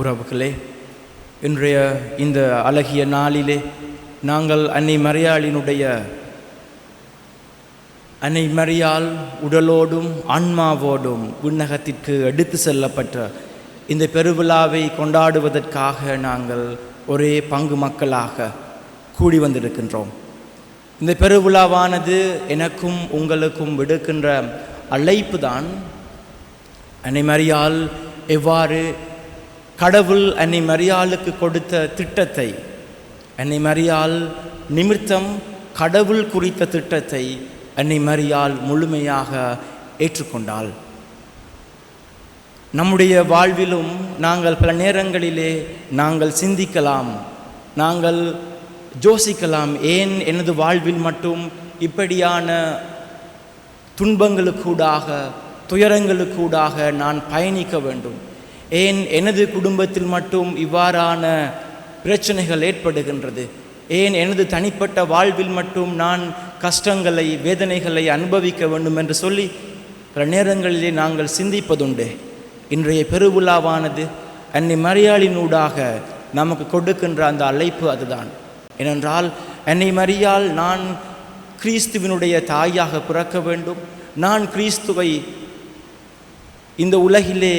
உறவுகளே, இன்றைய இந்த அழகிய நாளிலே நாங்கள் அன்னை மரியாள் உடலோடும் ஆன்மாவோடும் விண்ணகத்திற்கு எடுத்து செல்லப்பட்ட இந்த பெருவிழாவை கொண்டாடுவதற்காக நாங்கள் ஒரே பங்கு மக்களாக கூடி வந்திருக்கின்றோம். இந்த பெருவிழாவானது எனக்கும் உங்களுக்கும் விடுக்கின்ற அழைப்பு தான். அன்னை மரியாள் எவ்வாறு கடவுள் அன்னை மரியாளுக்கு கொடுத்த திட்டத்தை, அன்னை மரியாள் நிமித்தம் கடவுள் குறித்த திட்டத்தை அன்னை மரியாள் முழுமையாக ஏற்றுக்கொண்டாள். நம்முடைய வாழ்விலும் நாங்கள் பல நேரங்களிலே நாங்கள் சிந்திக்கலாம், நாங்கள் யோசிக்கலாம், ஏன் எனது வாழ்வில் மட்டும் இப்படியான துன்பங்களுக்கூடாக துயரங்களுக்கூடாக நான் பயணிக்க வேண்டும்? ஏன் எனது குடும்பத்தில் மட்டும் இவ்வாறான பிரச்சனைகள் ஏற்படுகின்றது? ஏன் எனது தனிப்பட்ட வாழ்வில் மட்டும் நான் கஷ்டங்களை வேதனைகளை அனுபவிக்க வேண்டும் என்று சொல்லி பல நேரங்களிலே நாங்கள் சிந்திப்பதுண்டு. இன்றைய பெருவிழாவானது அன்னை மரியாளினூடாக நமக்கு கொடுக்கின்ற அந்த அழைப்பு அதுதான். ஏனென்றால் அன்னை மரியாள் நான் கிறிஸ்துவினுடைய தாயாக பிறக்க வேண்டும், நான் கிறிஸ்துவை இந்த உலகிலே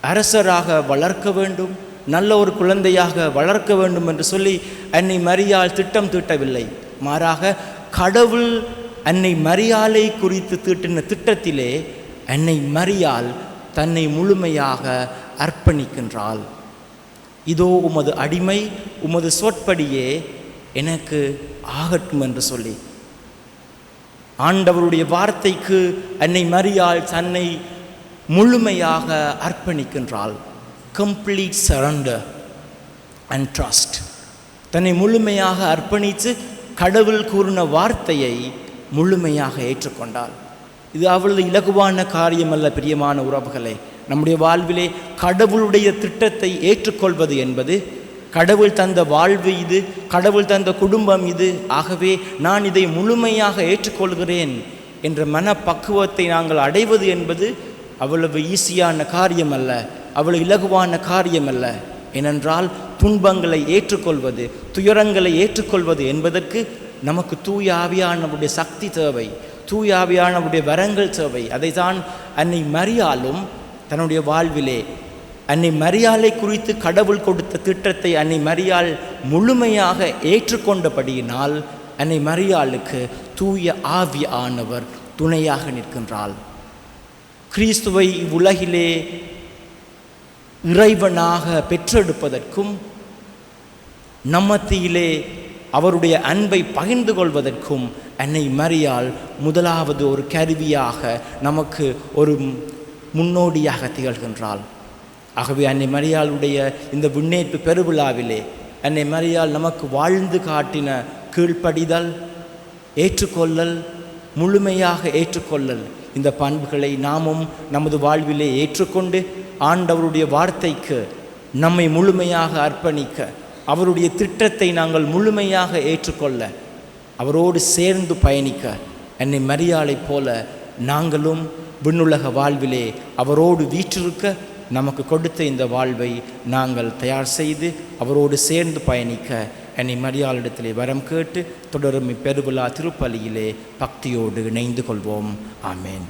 அரசராக வளர்க்க வேண்டும், நல்ல ஒரு குழந்தையாக வளர்க்க வேண்டும் என்று சொல்லி அன்னை மரியாள் திட்டம் தீட்டவில்லை. மாறாக கடவுள் அன்னை மரியாளை குறித்து தீட்டின திட்டத்திலே அன்னை மரியாள் தன்னை முழுமையாக அர்ப்பணிக்கின்றாள். இதோ உமது அடிமை, உமது சொற்படியே எனக்கு ஆகட்டும் என்று சொல்லி ஆண்டவருடைய வார்த்தைக்கு அன்னை மரியாள் தன்னை முழுமையாக அர்ப்பணிக்கின்றாள். Complete surrender and trust. தன்னை முழுமையாக அர்ப்பணித்து கடவுள் கூறின வார்த்தையை முழுமையாக ஏற்றுக்கொண்டாள். இது அவ்வளவு இலகுவான காரியமல்ல பிரியமான உறவுகளே. நம்முடைய வாழ்விலே கடவுளுடைய திட்டத்தை ஏற்றுக்கொள்வது என்பது, கடவுள் தந்த வாழ்வு இது, கடவுள் தந்த குடும்பம் இது, ஆகவே நான் இதை முழுமையாக ஏற்றுக்கொள்கிறேன் என்ற மனப்பக்குவத்தை நாங்கள் அடைவது என்பது அவ்வளவு ஈஸியான காரியம் அல்ல, அவ்வளவு இலகுவான காரியம் அல்ல. ஏனென்றால் துன்பங்களை ஏற்றுக்கொள்வது, துயரங்களை ஏற்றுக்கொள்வது என்பதற்கு நமக்கு தூய ஆவியானவருடைய சக்தி தேவை, தூய ஆவியானவருடைய வரங்கள் தேவை. அதைத்தான் அன்னை மரியாளும் தன்னுடைய வாழ்விலே அன்னை மரியாளை குறித்து கடவுள் கொடுத்த திட்டத்தை அன்னை மரியாள் முழுமையாக ஏற்றுக்கொண்டபடியினால் அன்னை மரியாளுக்கு தூய ஆவியானவர் துணையாக நிற்கின்றாள். கிறிஸ்துவை இவ்வுலகிலே இறைவனாக பெற்றெடுப்பதற்கும் நம்மத்தியிலே அவருடைய அன்பை பகிர்ந்து கொள்வதற்கும் அன்னை மரியாள் முதலாவது ஒரு கருவியாக நமக்கு ஒரு முன்னோடியாக திகழ்கின்றாள். ஆகவே அன்னை மரியாளுடைய இந்த விண்ணேற்பு பெருவிழாவிலே அன்னை மரியாள் நமக்கு வாழ்ந்து காட்டின கீழ்ப்படிதல், ஏற்றுக்கொள்ளல், முழுமையாக ஏற்றுக்கொள்ளல், இந்த பண்புகளை நாமும் நமது வாழ்விலே ஏற்றுக்கொண்டு ஆண்டவருடைய வார்த்தைக்கு நம்மை முழுமையாக அர்ப்பணிக்க, அவருடைய திட்டத்தை நாங்கள் முழுமையாக ஏற்றுக்கொள்ள, அவரோடு சேர்ந்து பயணிக்க அன்னை மரியாளைப் போல நாங்களும் விண்ணுலக வாழ்விலே அவரோடு வீற்றிருக்க நமக்கு கொடுத்த இந்த வாழ்வை நாங்கள் தயார் செய்து அவரோடு சேர்ந்து பயணிக்க அன்னை மரியாளிடத்திலே வரம் கேட்டு தொடரும் இப்பெருவிழா திருப்பலியிலே பக்தியோடு இணைந்து கொள்வோம். ஆமேன்.